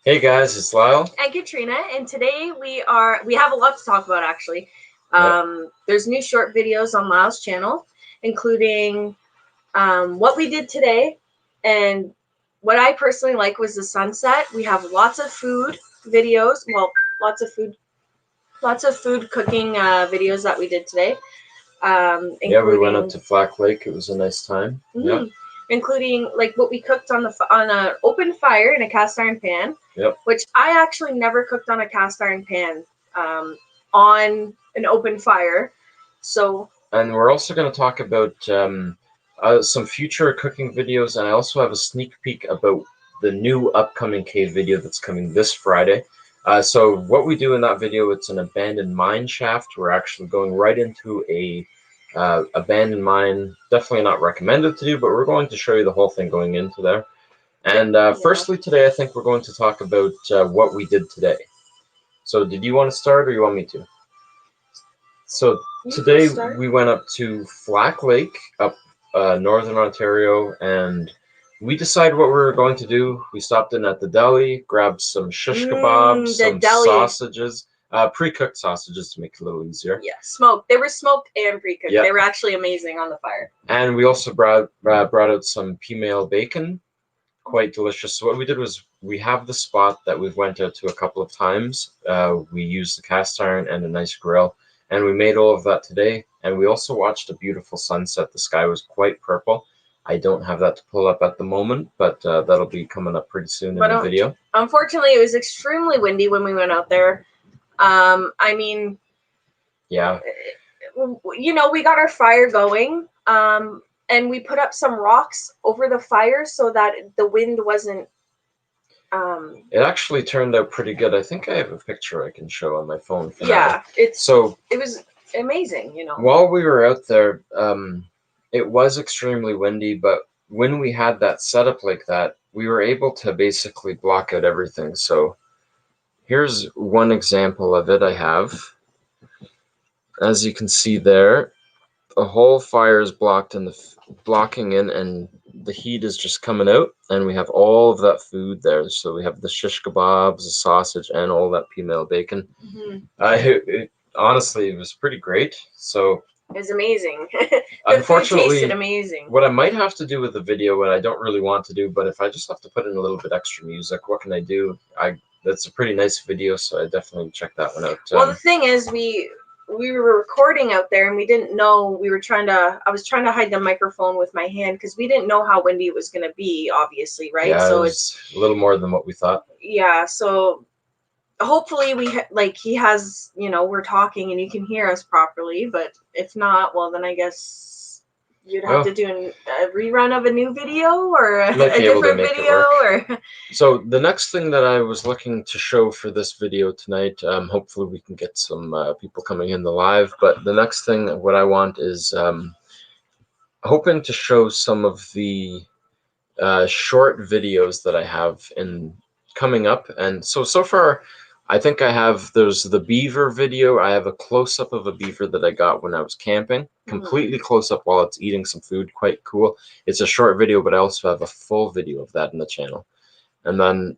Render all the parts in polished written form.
Hey guys, it's Lyle. And Katrina, and today we have a lot to talk about actually. Yep. There's new short videos on Lyle's channel, including what we did today, and what I personally like was the sunset. We have lots of food videos, well, lots of food cooking videos that we did today, Yeah, we went up including to Flack Lake. It was a nice time. Yeah. including like what we cooked on an open fire in a cast iron pan. Yep. Which I actually never cooked on a cast iron pan on an open fire. So. And we're also going to talk about some future cooking videos, and I also have a sneak peek about the new upcoming cave video that's coming this Friday. So what we do in that video, it's an abandoned mine shaft. We're actually going right into a abandoned mine. Definitely not recommended to do, but we're going to show you the whole thing going into there. And firstly, today I think we're going to talk about what we did today. So did you want to start, or you want me to? So today we went up to Flack Lake, up northern Ontario, and we decided what we were going to do. We stopped in at the deli, grabbed some shish kebabs, some sausages, pre-cooked sausages to make it a little easier. Yeah, smoked. They were smoked and pre-cooked. Yep. They were actually amazing on the fire. And we also brought out some female bacon, quite delicious. So what we did was, we have the spot that we've went out to a couple of times. We used the cast iron and a nice grill, and we made all of that today. And we also watched a beautiful sunset. The sky was quite purple. I don't have that to pull up at the moment, but that'll be coming up pretty soon in the video. Unfortunately, it was extremely windy when we went out there. I mean, yeah, you know, we got our fire going, and we put up some rocks over the fire so that the wind wasn't. It actually turned out pretty good. I think I have a picture I can show on my phone for now. It was amazing, you know. While we were out there, it was extremely windy, but when we had that setup like that, we were able to basically block out everything. So here's one example of it I have. As you can see there, the whole fire is blocked and blocking in, and the heat is just coming out, and we have all of that food there. So we have the shish kebabs, the sausage, and all that female bacon. Honestly, it was pretty great. So it was amazing. Unfortunately, tasted amazing. What I might have to do with the video, what I don't really want to do, but if I just have to put in a little bit extra music, what can I do? That's a pretty nice video, so I definitely check that one out. Well, the thing is, we were recording out there, and we didn't know. I was trying to hide the microphone with my hand because we didn't know how windy it was going to be, obviously, right? Yeah, so it's a little more than what we thought. Yeah, so hopefully he has, you know, we're talking and you can hear us properly, but if not, well, then I guess you'd have to do a rerun of a new video or a different video. Or so the next thing that I was looking to show for this video tonight, hopefully we can get some people coming in the live, but the next thing what I want is hoping to show some of the short videos that I have coming up. And so far, I think there's the beaver video. I have a close-up of a beaver that I got when I was camping, completely close-up while it's eating some food, quite cool. It's a short video, but I also have a full video of that in the channel. And then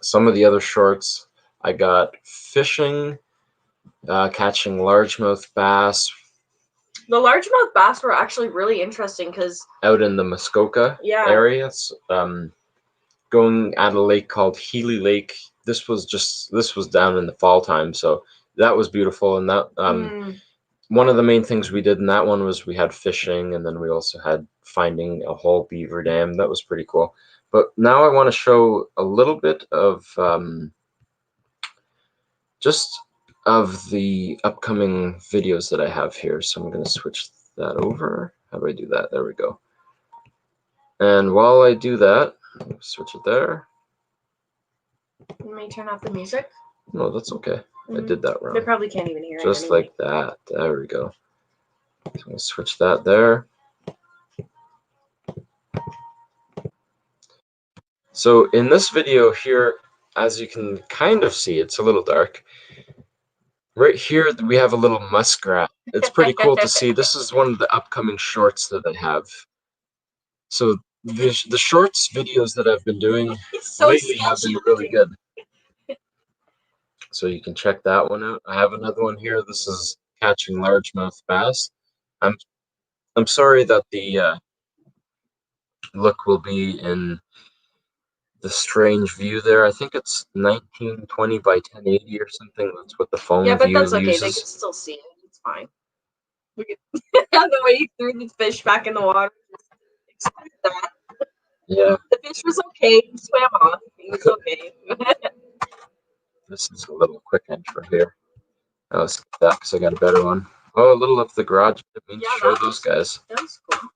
some of the other shorts, I got fishing, catching largemouth bass. The largemouth bass were actually really interesting because out in the Muskoka area, going at a lake called Healy Lake. This was down in the fall time, so that was beautiful. And that one of the main things we did in that one was we had fishing, and then we also had finding a whole beaver dam. That was pretty cool. But now I want to show a little bit of just of the upcoming videos that I have here. So I'm going to switch that over. How do I do that? There we go. And while I do that, switch it there. You may turn off the music. No, that's okay. I did that wrong. They probably can't even hear it. Just anyway. Like that. There we go. So I'm going to switch that there. So in this video here, as you can kind of see, it's a little dark. Right here, we have a little muskrat. It's pretty cool to see. This is one of the upcoming shorts that I have. So the shorts videos that I've been doing so lately have been really good. So you can check that one out. I have another one here. This is catching largemouth bass. I'm sorry that the look will be in the strange view there. I think it's 1920 by 1080 or something. That's what the phone Yeah, but view that's okay. uses. They can still see it. It's fine. Look at the way you threw the fish back in the water. Excuse that. Yeah. The fish was okay. He swam off. He was okay. This is a little quick intro here. I'll skip that because I got a better one. Oh, a little of the garage. I didn't mean to show those guys. That was cool.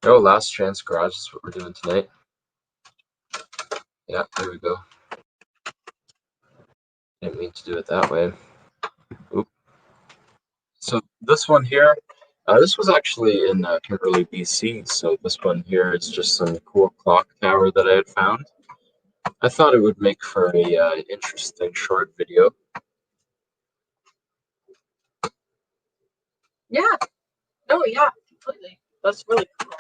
Oh, last chance garage is what we're doing tonight. Yeah, there we go. Didn't mean to do it that way. Oop. So this one here, this was actually in Kimberley, BC. So this one here is just some cool clock tower that I had found. I thought it would make for a interesting short video. Yeah. Oh, yeah. Completely. That's really cool.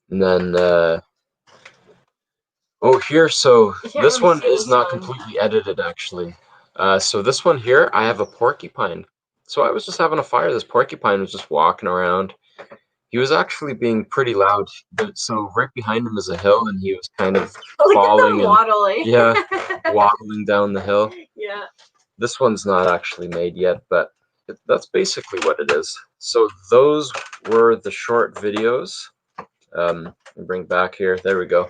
And then, oh, here, so this one is not completely edited, actually. So this one here, I have a porcupine. So I was just having a fire. This porcupine was just walking around. He was actually being pretty loud. But so right behind him is a hill, and he was kind of falling and waddling. Yeah, waddling down the hill. Yeah. This one's not actually made yet, but that's basically what it is. So those were the short videos. Bring back here. There we go.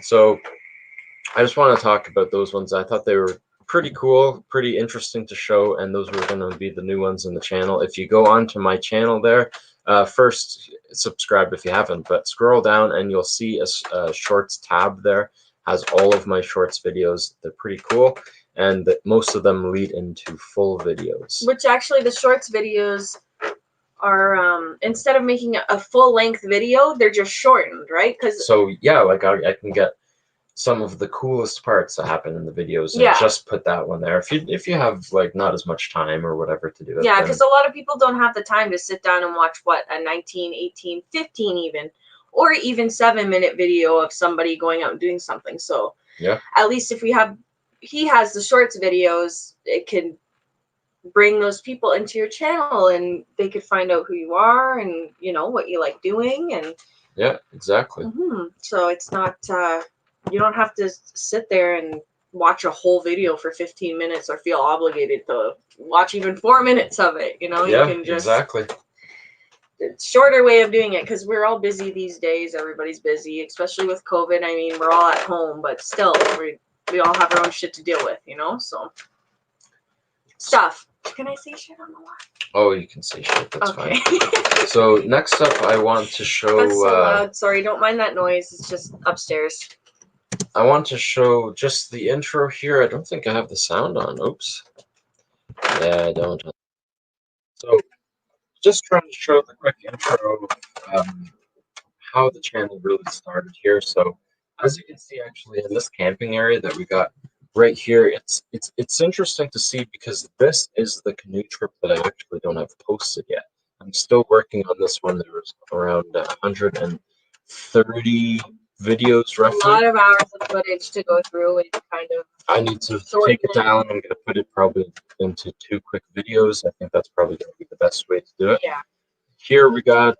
So I just want to talk about those ones. I thought they were pretty cool, pretty interesting to show, and those were going to be the new ones in the channel. If you go onto my channel there, first subscribe if you haven't, but scroll down and you'll see a shorts tab there. Has all of my shorts videos. They're pretty cool, and most of them lead into full videos. Which actually the shorts videos are, instead of making a full-length video, they're just shortened, right? So yeah, like I can get some of the coolest parts that happen in the videos and just put that one there if you have like not as much time or whatever to do it. Yeah, because a lot of people don't have the time to sit down and watch a 19, 18, 15 even, or even 7-minute video of somebody going out and doing something. So yeah, at least if he has the shorts videos, it can bring those people into your channel and they could find out who you are and what you like doing. And yeah, exactly. So it's not you don't have to sit there and watch a whole video for 15 minutes or feel obligated to watch even 4 minutes of it. Yeah, you can just exactly. Shorter way of doing it, because we're all busy these days. Everybody's busy, especially with COVID. I mean, we're all at home, but still, we all have our own shit to deal with, so stuff. Can I say shit on the lot? Oh, you can say shit. That's okay. Fine. So next up, I want to show. That's so loud. Sorry, don't mind that noise. It's just upstairs. I want to show just the intro here. I don't think I have the sound on. Oops. Yeah, I don't. So just trying to show the quick intro of how the channel really started here. So as you can see, actually, in this camping area that we got right here, it's interesting to see because this is the canoe trip that I actually don't have posted yet. I'm still working on this one. There was around 130 videos roughly. A lot of hours of footage to go through and kind of. I need to take it down. I'm gonna put it probably into 2 quick videos. I think that's probably gonna be the best way to do it. Yeah. Here we got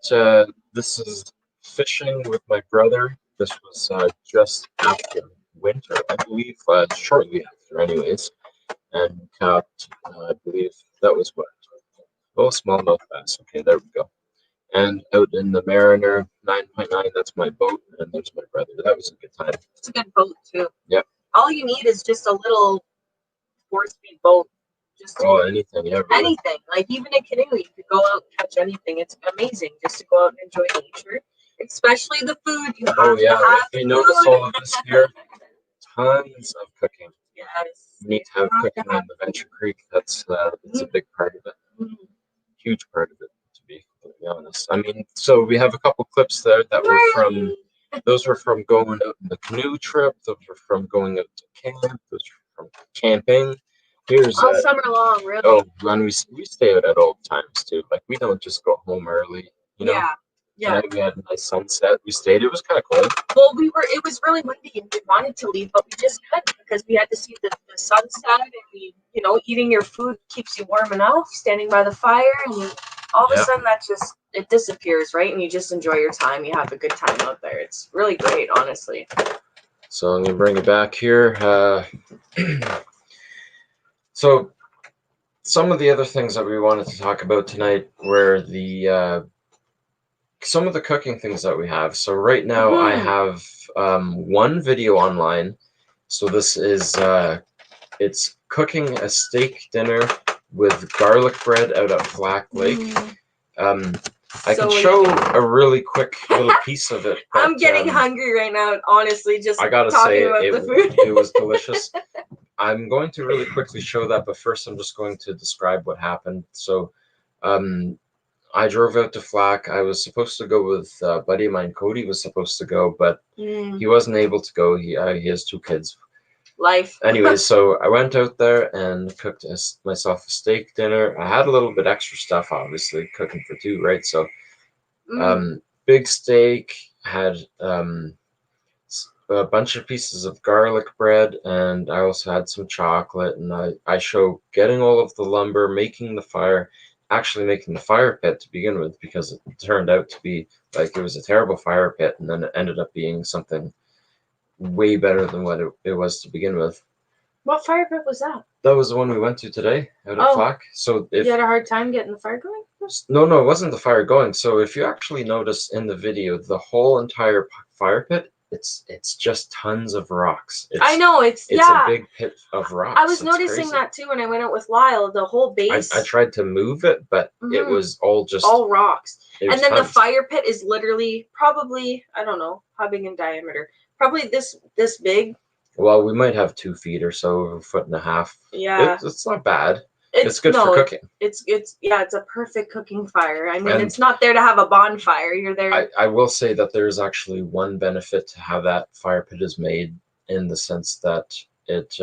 this is fishing with my brother. This was just after winter, I believe, shortly after, anyways. And we caught, I believe that was what? Oh, smallmouth bass. Okay, there we go. And out in the Mariner 9.9, that's my boat, and there's my brother. That was a good time. It's a good boat too. Yep. All you need is just a little 4-speed boat. Just anything, yeah. Really. Anything. Like even a canoe, you could go out and catch anything. It's amazing just to go out and enjoy nature. Especially the food. You have to have if you notice all of this here, tons of cooking. Yes. You need to have cooking in the Venture Creek. That's a big part of it. Huge part of it, to be completely honest. I mean, so we have a couple clips there that were from, those were from going out on the canoe trip. Those were from going out to camp. Those were from camping. Here's all summer long, really. Oh, and we stay out at all times too. Like we don't just go home early, you know. Yeah. Yeah. Tonight we had a nice sunset. We stayed. It was kind of cold. Well, it was really windy and we wanted to leave, but we just couldn't because we had to see the sunset and eating your food keeps you warm enough, standing by the fire, and all of a sudden it disappears, right? And you just enjoy your time. You have a good time out there. It's really great, honestly. So I'm going to bring it back here. So some of the other things that we wanted to talk about tonight were some of the cooking things that we have. So right now I have one video online. So this is it's cooking a steak dinner with garlic bread out at Flack Lake. I can show a really quick little piece of it. But, I'm getting hungry right now, honestly, just I gotta talking say, about the food. It was delicious. I'm going to really quickly show that, but first I'm just going to describe what happened. So I drove out to Flack. I was supposed to go with a buddy of mine. Cody was supposed to go, but he wasn't able to go. He has 2 kids. Life. Anyways, so I went out there and cooked myself a steak dinner. I had a little bit extra stuff, obviously, cooking for 2, right? So big steak, had a bunch of pieces of garlic bread, and I also had some chocolate, and I show getting all of the lumber, making the fire, actually making the fire pit to begin with, because it turned out to be like it was a terrible fire pit, and then it ended up being something way better than what it was to begin with. What fire pit was that? That was the one we went to today out at Flack. So you had a hard time getting the fire going? No, it wasn't the fire going. So if you actually notice in the video, the whole entire fire pit, it's just tons of rocks. I know, it's a big pit of rocks. I was noticing that too when I went out with Lyle. The whole base. I tried to move it, but it was all rocks. And then tons. the fire pit is literally probably, I don't know how big in diameter. Probably this big. Well, we might have 2 feet or so, a foot and a half. Yeah, it's not bad. It's good for cooking. It's a perfect cooking fire. I mean, it's not there to have a bonfire. You're there. I will say that there's actually one benefit to how that fire pit is made, in the sense that it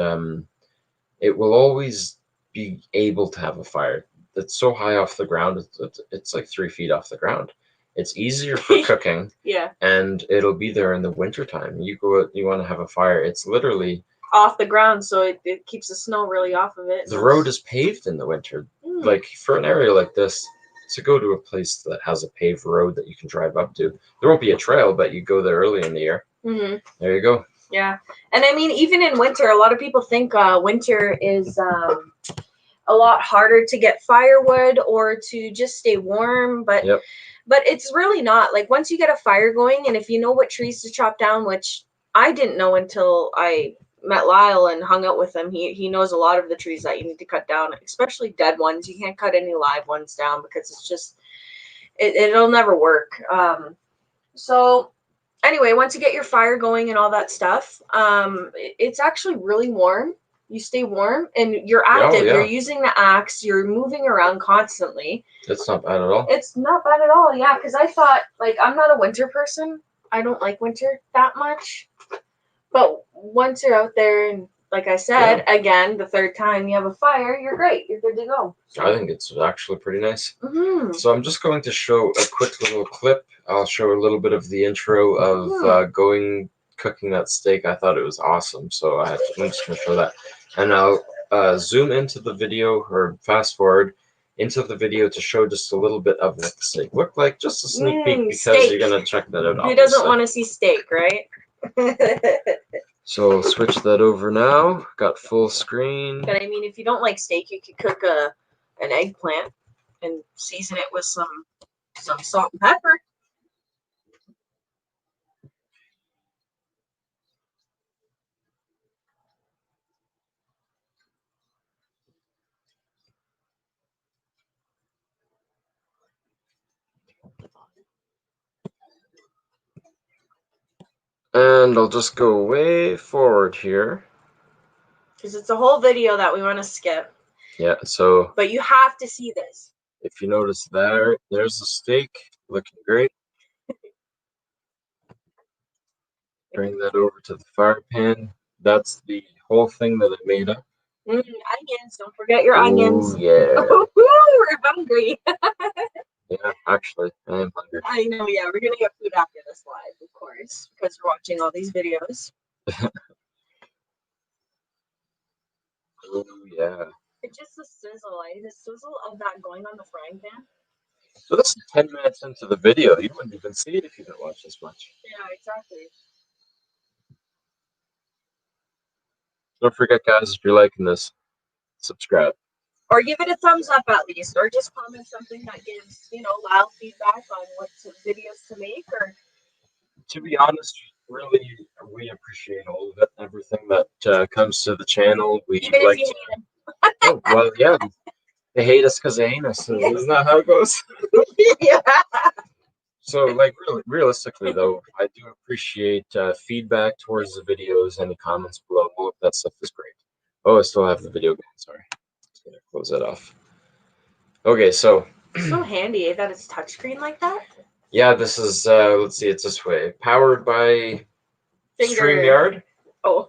will always be able to have a fire. It's so high off the ground. It's like 3 feet off the ground. It's easier for cooking. Yeah. And it'll be there in the wintertime. You go out, you want to have a fire. It's literally off the ground, so it keeps the snow really off of it. The road is paved in the winter. Like for an area like this, to go to a place that has a paved road that you can drive up to, there won't be a trail, but you go there early in the year. There you go. Yeah. And I mean, even in winter, a lot of people think winter is a lot harder to get firewood or to just stay warm, but it's really not. Like, once you get a fire going, and if you know what trees to chop down, which I didn't know until I met Lyle and hung out with him. He knows a lot of the trees that you need to cut down, especially dead ones. You can't cut any live ones down because it's just it'll never work. So anyway, once you get your fire going and all that stuff, it's actually really warm. You stay warm and you're active. You're using the axe. You're moving around constantly. It's not bad at all. It's not bad at all. Yeah, because I thought, like, I'm not a winter person. I don't like winter that much. But once you're out there, and like I said, again, the 3rd time you have a fire, you're great. You're good to go. So I think it's actually pretty nice. So I'm just going to show a quick little clip. I'll show a little bit of the intro of cooking that steak. I thought it was awesome. So I'm just going to show that. And I'll zoom into the video, or fast forward into the video, to show just a little bit of what the steak looked like. Just a sneak peek, because you're going to check that out. Who doesn't want to see steak, right? So I'll switch that over now. Got full screen. But I mean, if you don't like steak, you could cook an eggplant and season it with some salt and pepper. And I'll just go way forward here, because it's a whole video that we want to skip. Yeah, so. But you have to see this. If you notice there's the steak, looking great. Bring that over to the fire pan. That's the whole thing that I made up. Onions, don't forget your onions. Oh, yeah. We're hungry. Yeah, actually, I am hungry. I know, yeah, we're gonna get food after this live, of course, because we're watching all these videos. Oh yeah. It's just the sizzle, the sizzle of that going on the frying pan. So this is 10 minutes into the video. You wouldn't even see it if you didn't watch this much. Yeah, exactly. Don't forget, guys, if you're liking this, subscribe. Or give it a thumbs up at least, or just comment something that gives, Lyle feedback on what videos to make, or To be honest, really, we appreciate all of it. Everything that comes to the channel, we even like if you to. hate Oh, well, yeah. They hate us because they hate us. So it. isn't that how it goes? Yeah. So, like, really, realistically, though, I do appreciate feedback towards the videos. Any comments below, all of that stuff is great. Oh, I still have the video going. Sorry. Just gonna close that off. Okay, so. So handy that it's touchscreen like that. Yeah, this is, let's see, it's this way. Powered by Finger. StreamYard. Oh.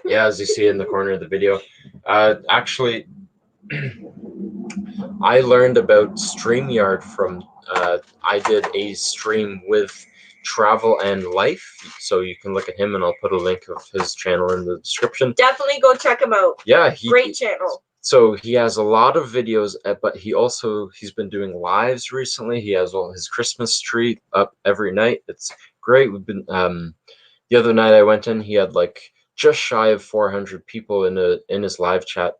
Yeah, as you see in the corner of the video. Actually, I learned about StreamYard from, I did a stream with Travel and Life, so you can look at him, and I'll put a link of his channel in the description. Definitely go check him out. Yeah, great channel. So he has a lot of videos, but he's been doing lives recently. He has all his Christmas tree up every night. It's great. We've been the other night I went in, he had like just shy of 400 people in his live chat.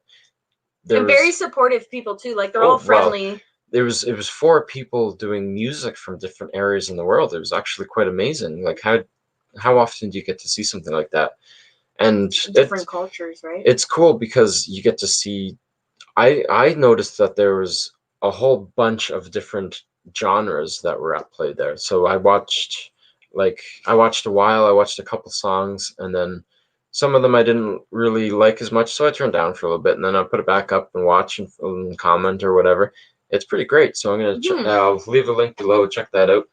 And very supportive people too. Like they're all friendly. Well, it was 4 people doing music from different areas in the world. It was actually quite amazing. Like how often do you get to see something like that? And different cultures, right? It's cool because you get to see. I noticed that there was a whole bunch of different genres that were at play there. So I watched a while. I watched a couple songs, and then some of them I didn't really like as much, so I turned down for a little bit, and then I put it back up and watch and comment or whatever. It's pretty great. So I'm gonna I'll leave a link below. Check that out.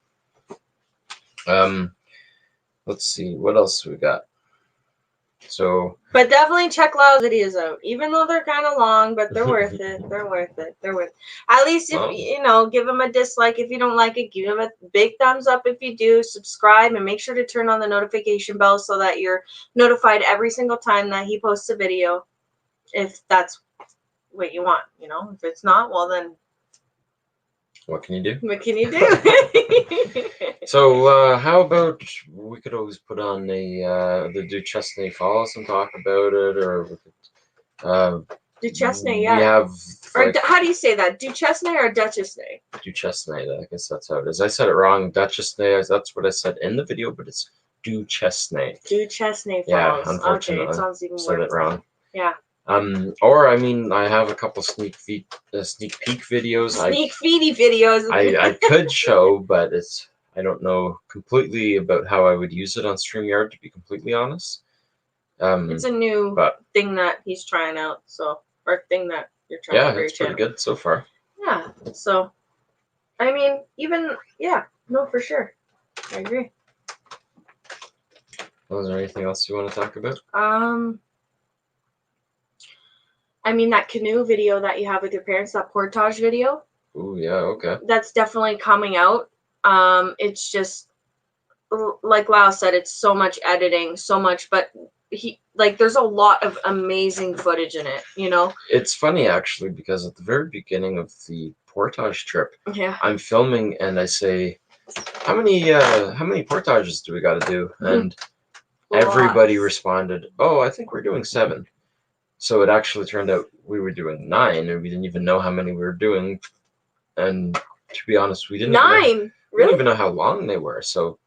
Let's see what else we got. So, but definitely check Lyle's videos out, even though they're kind of long, but they're worth it. They're worth it. They're worth it. At least if give them a dislike if you don't like it. Give them a big thumbs up if you do. Subscribe and make sure to turn on the notification bell so that you're notified every single time that he posts a video. If that's what you want, If it's not, well then. What can you do? What can you do? So, how about we could always put on the Duchesne Falls and talk about it, or we could. Duchesne, yeah. We have. Or how do you say that? Duchesne or Duchesne? Duchesne, I guess that's how it is. I said it wrong. Duchesne, that's what I said in the video, but it's Duchesne. Duchesne Falls. Yeah, unfortunately, okay, it sounds even said worse. it wrong. Yeah. Or I mean, I have a couple sneak peek videos. Sneak feedy videos. I could show, but I don't know completely about how I would use it on StreamYard, to be completely honest. It's a new thing that he's trying out, or thing that you're trying out. Yeah, it's pretty good so far. Yeah, so, I mean, no, for sure. I agree. Well, is there anything else you want to talk about? I mean, that canoe video that you have with your parents, that portage video. Ooh, yeah, okay. That's definitely coming out. It's just, like Lyle said, it's so much editing, so much, but there's a lot of amazing footage in it, It's funny, actually, because at the very beginning of the portage trip, yeah, I'm filming and I say, how many portages do we got to do? And everybody responded, oh, I think we're doing 7. So it actually turned out we were doing 9, and we didn't even know how many we were doing. And to be honest, we didn't even know how long they were. So,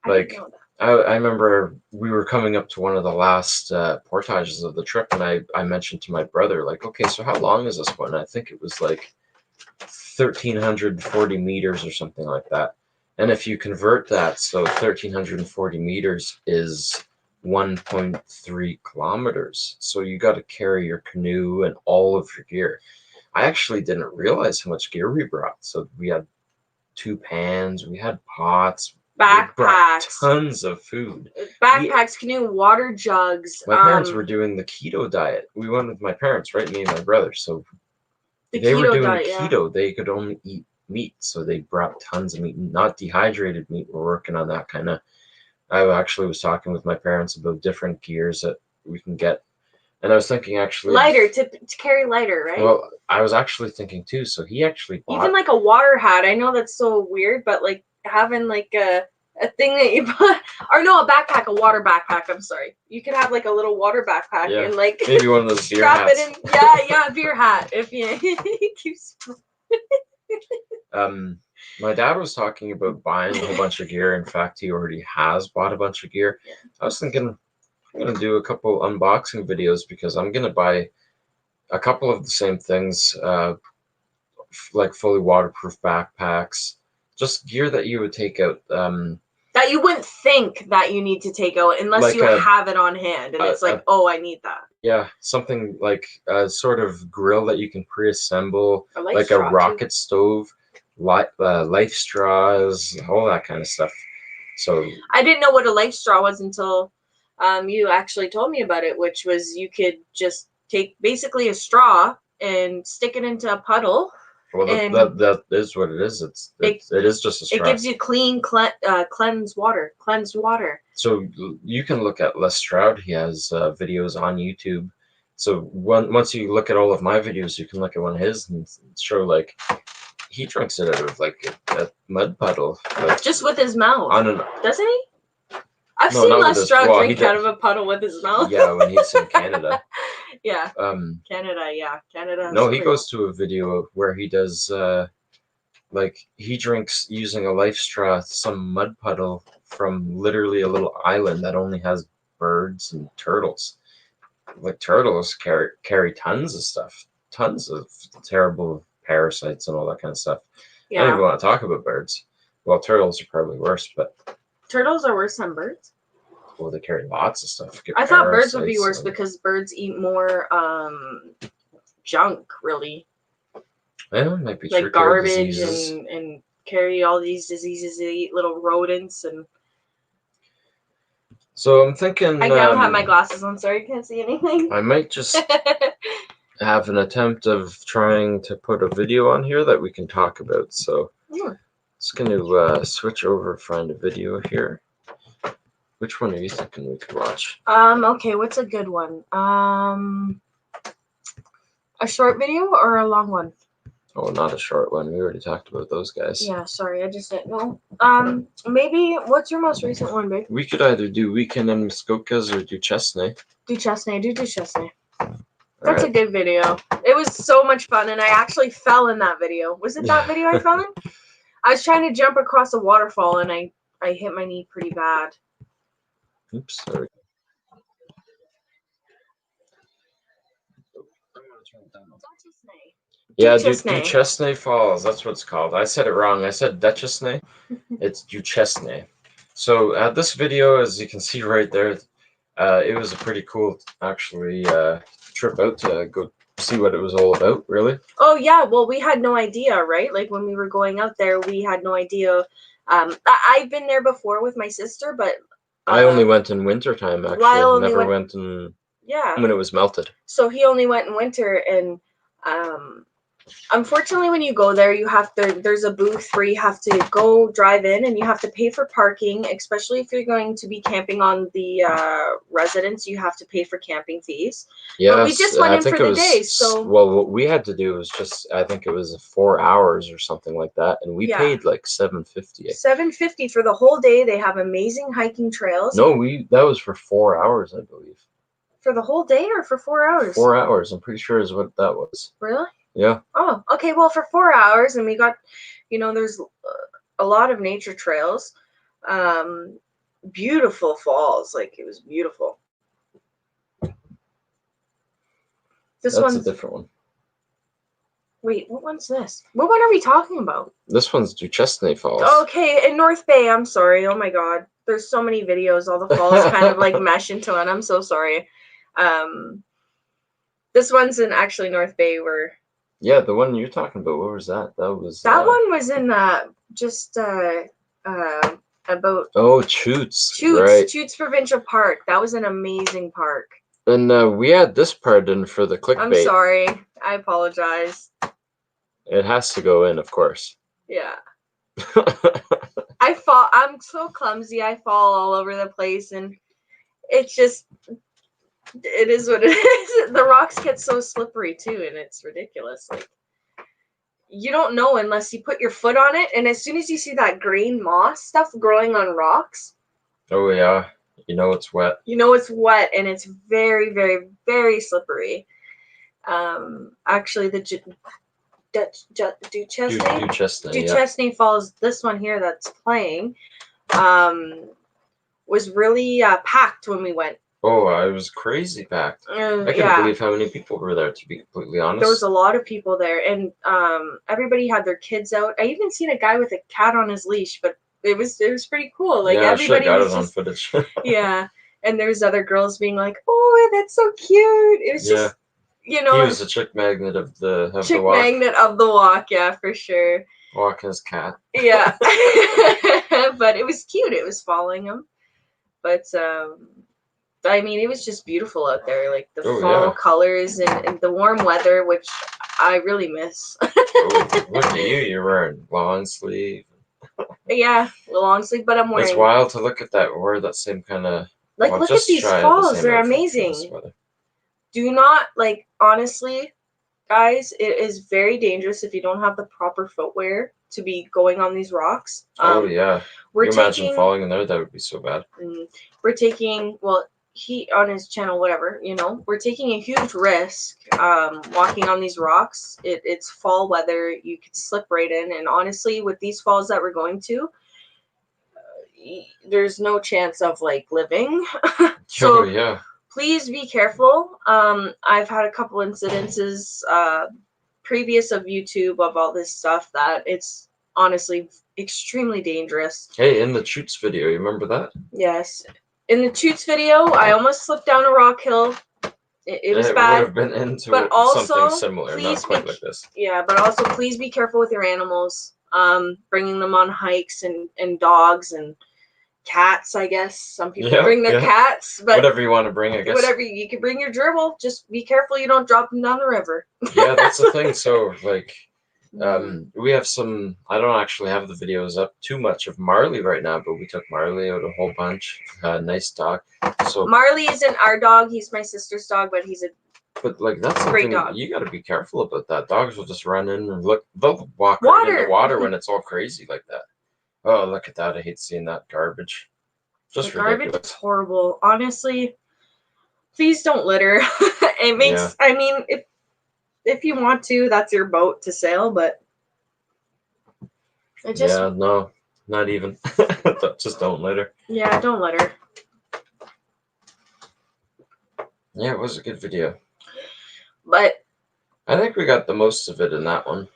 like, I remember we were coming up to one of the last portages of the trip, and I mentioned to my brother, like, okay, so how long is this one? I think it was like 1,340 meters or something like that. And if you convert that, so 1,340 meters is 1.3 kilometers. So you got to carry your canoe and all of your gear. I actually didn't realize how much gear we brought. So we had 2 pans, we had pots, backpacks, tons of food, backpacks, canoe, water jugs. My parents were doing the keto diet. We went with my parents, right? Me and my brother. So they were doing keto. Yeah. They could only eat meat, so they brought tons of meat, not dehydrated meat. We're working on that kind of. I actually was talking with my parents about different gears that we can get, and I was thinking actually lighter to carry lighter, right? Well, I was actually thinking too. So he actually bought even like a water hat. I know that's so weird, but like having like a thing that you put, or no, a backpack, a water backpack. I'm sorry. You could have like a little water backpack and like maybe one of those beer strap hats. it in. Yeah, beer hat. If you keeps. My dad was talking about buying a whole bunch of gear. In fact, he already has bought a bunch of gear. Yeah. I was thinking I'm gonna do a couple unboxing videos because I'm gonna buy a couple of the same things, like fully waterproof backpacks, just gear that you would take out. That you wouldn't think that you need to take out unless Like you have it on hand, and it's like, oh, I need that. Yeah, something like a sort of grill that you can pre-assemble, like a straw, rocket stove, life straws, all that kind of stuff. So I didn't know what a life straw was until you actually told me about it, which was you could just take basically a straw and stick it into a puddle. well, that is what it is. It is just a straw. It gives you clean, cleansed water. So you can look at Les Stroud. He has videos on YouTube. So once you look at all of my videos, you can look at one of his and show like he drinks it out of like a mud puddle, like, just with his mouth. Doesn't he? I've No, seen not with Les his- Stroud well, drink out of a puddle with his mouth. Yeah, when he's in Canada. Yeah. Canada, yeah. Canada. No, he goes to a video where he does like he drinks using a life straw, some mud puddle from literally a little island that only has birds and turtles. Like turtles carry tons of stuff, tons of terrible parasites and all that kind of stuff. Yeah. I don't even want to talk about birds. Well, turtles are probably worse, but turtles are worse than birds. Well, they carry lots of stuff. I thought birds would be worse because birds eat more junk, really. Yeah, might be like garbage and carry all these diseases. They eat little rodents and. So I'm thinking. I don't have my glasses on. Sorry, can't see anything. I might just have an attempt of trying to put a video on here that we can talk about. So just going to switch over, find a video here. Which one are you thinking we could watch? Okay, what's a good one? A short video or a long one? Oh, not a short one. We already talked about those guys. Yeah, sorry, I just didn't know. Maybe, what's your most recent one, babe? We could either do Weekend in Muskokas or Duchesne. Duchesne. That's a good video. It was so much fun, and I actually fell in that video. Was it that video I fell in? I was trying to jump across a waterfall, and I hit my knee pretty bad. Oops, sorry. Yeah, Duchesne Falls. That's what it's called. I said it wrong. I said Duchesne. It's Duchesne. So this video, as you can see right there, it was a pretty cool, actually, trip out to go see what it was all about, really. Oh, yeah. Well, we had no idea, right? Like, when we were going out there, we had no idea. I've been there before with my sister, but... I only went in wintertime, actually. Lyle never went in... Yeah. When it was melted. So he only went in winter, and... unfortunately, when you go there, there's a booth where you have to go drive in and you have to pay for parking, especially if you're going to be camping on the residence. You have to pay for camping fees. Yeah, but we just went in for the day. So well, what we had to do was just, I think it was 4 hours or something like that, and we paid like $7.50. $7.50 for the whole day. They have amazing hiking trails. No, that was for 4 hours, I believe. For the whole day or for 4 hours? 4 hours. I'm pretty sure is what that was. Really? Yeah. Oh, okay. Well, for 4 hours, and we got, there's a lot of nature trails, beautiful falls. Like, it was beautiful. That's a different one. Wait, what one's this? What one are we talking about? This one's Duchesne Falls. Okay, in North Bay. I'm sorry. Oh my God. There's so many videos. All the falls kind of like mesh into one. I'm so sorry. This one's in actually North Bay where... Yeah, the one you're talking about. What was that? That one was in just about... Oh, Chutes. Right. Chutes Provincial Park. That was an amazing park. And we had this part in for the clickbait. I'm sorry. I apologize. It has to go in, of course. Yeah. I'm so clumsy. I fall all over the place, and it's just, it is what it is. The rocks get so slippery too, and it's ridiculous. Like, you don't know unless you put your foot on it, and as soon as you see that green moss stuff growing on rocks, Oh yeah, you know it's wet. you know it's wet, and it's very, very, very slippery. Actually, the Duchesne, yeah. Duchesne Falls, this one here that's playing, was really packed when we went. Oh, I was crazy packed. I couldn't Yeah, believe how many people were there, to be completely honest. there was a lot of people there, and everybody had their kids out. I even seen a guy with a cat on his leash, but it was pretty cool. Like, yeah, everybody got was it on just footage. yeah, and there's other girls being like, "Oh, that's so cute." It was Yeah. just, you He know, was a chick magnet of the chick walk. magnet of the walk. Yeah, for sure. Walk his cat. Yeah, but it was cute. It was following him, but I mean, it was just beautiful out there. Like the fall colors and the warm weather, which I really miss. Oh, look at you! You're wearing long sleeve. Yeah, long sleeve, but I'm wearing. It's wild to look at that. Wear that same kind of. Like, look at these falls. They're amazing. Do not, like, honestly, guys, it is very dangerous if you don't have the proper footwear to be going on these rocks. Oh yeah. We're you imagine falling in there? That would be so bad. We're taking, well, he on his channel, whatever, you know, we're taking a huge risk walking on these rocks. It's fall weather. You could slip right in, and honestly, with these falls that we're going to, there's no chance of like living. So yeah, please be careful. I've had a couple incidences previous of YouTube of all this stuff that it's honestly extremely dangerous. Hey, in the Choots video, you remember that? Yes. In the Choots video, I almost slipped down a rock hill. It was bad. Would have been into but also, something similar, not quite like this. Yeah, but also please be careful with your animals. Bringing them on hikes and dogs and cats, I guess. Some people bring their cats, but whatever you want to bring, I guess. Whatever you can bring your gerbil. Just be careful you don't drop them down the river. Yeah, that's the thing. So like, we have some. I don't actually have the videos up too much of Marley right now, but we took Marley out a whole bunch. Nice dog. So Marley isn't our dog. He's my sister's dog, but he's a. But like that's a great dog. You got to be careful about that. Dogs will just run in and look. They'll walk right in the water when it's all crazy like that. Oh, look at that! I hate seeing that garbage. Just the ridiculous. Garbage is horrible. Honestly, please don't litter. It makes. Yeah. I mean, if you want to, that's your boat to sail, but it just. Yeah, no, not even. Just don't litter. Yeah, don't litter. Yeah, it was a good video. But I think we got the most of it in that one.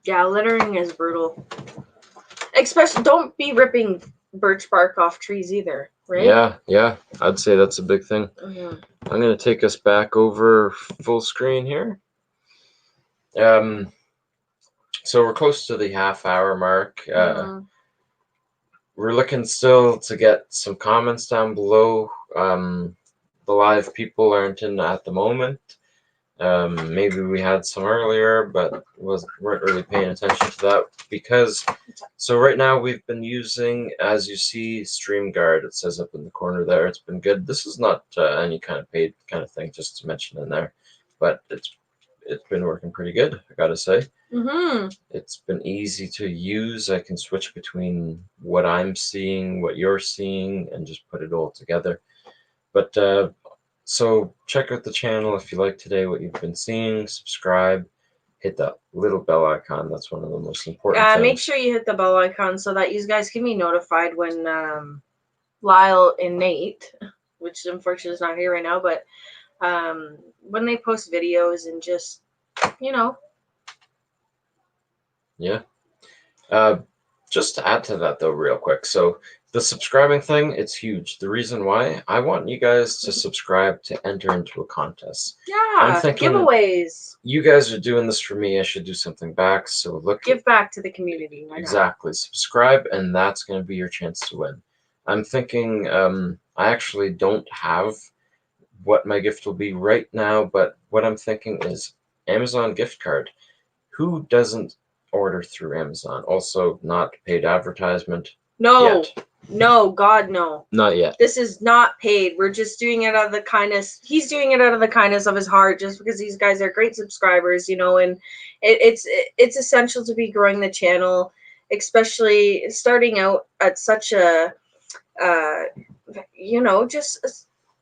Yeah, littering is brutal. Especially, don't be ripping birch bark off trees either, right? Yeah, I'd say that's a big thing. I'm going to take us back over full screen here. So we're close to the half-hour mark. We're looking still to get some comments down below. The live people aren't in at the moment. Maybe we had some earlier, but weren't really paying attention to that because. So right now we've been using, as you see, StreamGuard. It says up in the corner there. It's been good. This is not any kind of paid kind of thing, just to mention in there, but it's been working pretty good, I gotta say. It's been easy to use. I can switch between what I'm seeing, what you're seeing, and just put it all together. But so check out the channel if you like today what you've been seeing. Subscribe, hit that little bell icon. That's one of the most important things. Make sure you hit the bell icon so that you guys can be notified when Lyle and Nate, which unfortunately is not here right now, but when they post videos and just, you know. Yeah. Just to add to that though real quick. So the subscribing thing, it's huge. The reason why, I want you guys to subscribe to enter into a contest. Yeah, I'm thinking, giveaways. You guys are doing this for me. I should do something back. So give back to the community. Exactly. Subscribe, and that's going to be your chance to win. I'm thinking, I actually don't have what my gift will be right now, but what I'm thinking is Amazon gift card. Who doesn't order through Amazon? Also, not paid advertisement. No. Yet. No, God, no. Not yet. This is not paid. We're just doing it out of the kindness. He's doing it out of the kindness of his heart, just because these guys are great subscribers, you know, and it's essential to be growing the channel, especially starting out at such a, you know, just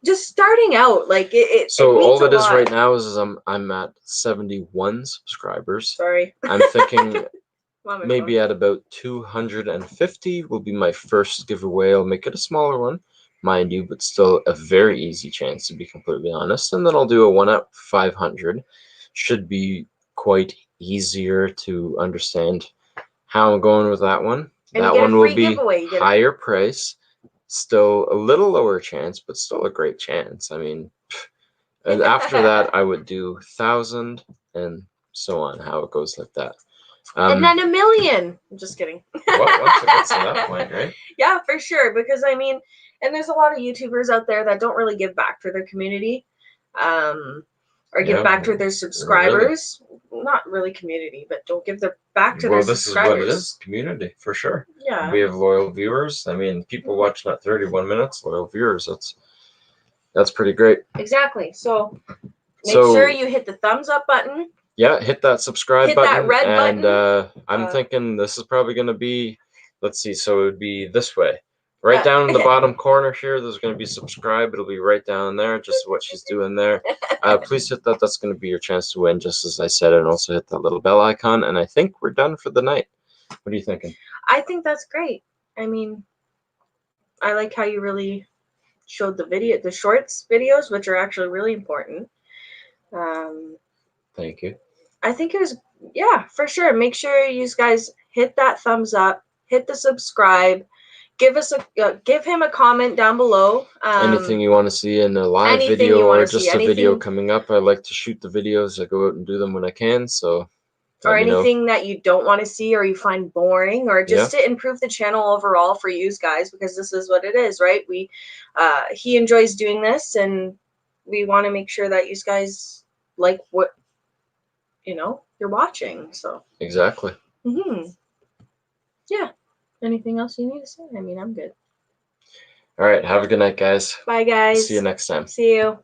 starting out. Like So it means all it a is lot. right now is I'm at 71 subscribers. Sorry. I'm thinking maybe phone. at about 250 will be my first giveaway. I'll make it a smaller one, mind you, but still a very easy chance, to be completely honest. And then I'll do a one at 500. Should be quite easier to understand how I'm going with that one. And That you get one a will free be giveaway. higher price, still a little lower chance, but still a great chance. I mean, and after that, I would do 1,000 and so on, how it goes like that. And then 1,000,000. I'm just kidding. Once it gets to that point, right? Yeah, for sure. Because I mean, and there's a lot of YouTubers out there that don't really give back to their community, or give back to their subscribers. Really? Not really community, but don't give their back to their subscribers. Well, this is what it is, community, for sure. Yeah. We have loyal viewers. I mean, people watching at 31 minutes, loyal viewers. That's pretty great. Exactly. So make sure you hit the thumbs up button. Yeah, hit that subscribe button. Hit that red button. And I'm thinking this is probably going to be, let's see, so it would be this way. Right down in the bottom corner here, there's going to be subscribe. It'll be right down there, just what she's doing there. Please hit that. That's going to be your chance to win, just as I said, and also hit that little bell icon. And I think we're done for the night. What are you thinking? I think that's great. I mean, I like how you really showed the shorts videos, which are actually really important. Thank you. I think it was, yeah, for sure. Make sure you guys hit that thumbs up, hit the subscribe, give him a comment down below. Anything you want to see in a live video or just a video coming up. I like to shoot the videos. I go out and do them when I can. So. Or anything that you don't want to see or you find boring, or just to improve the channel overall for you guys, because this is what it is, right? He enjoys doing this, and we want to make sure that you guys like what you're watching. So exactly. Yeah. Anything else you need to say? I mean, I'm good. All right. Have a good night, guys. Bye, guys. See you next time. See you.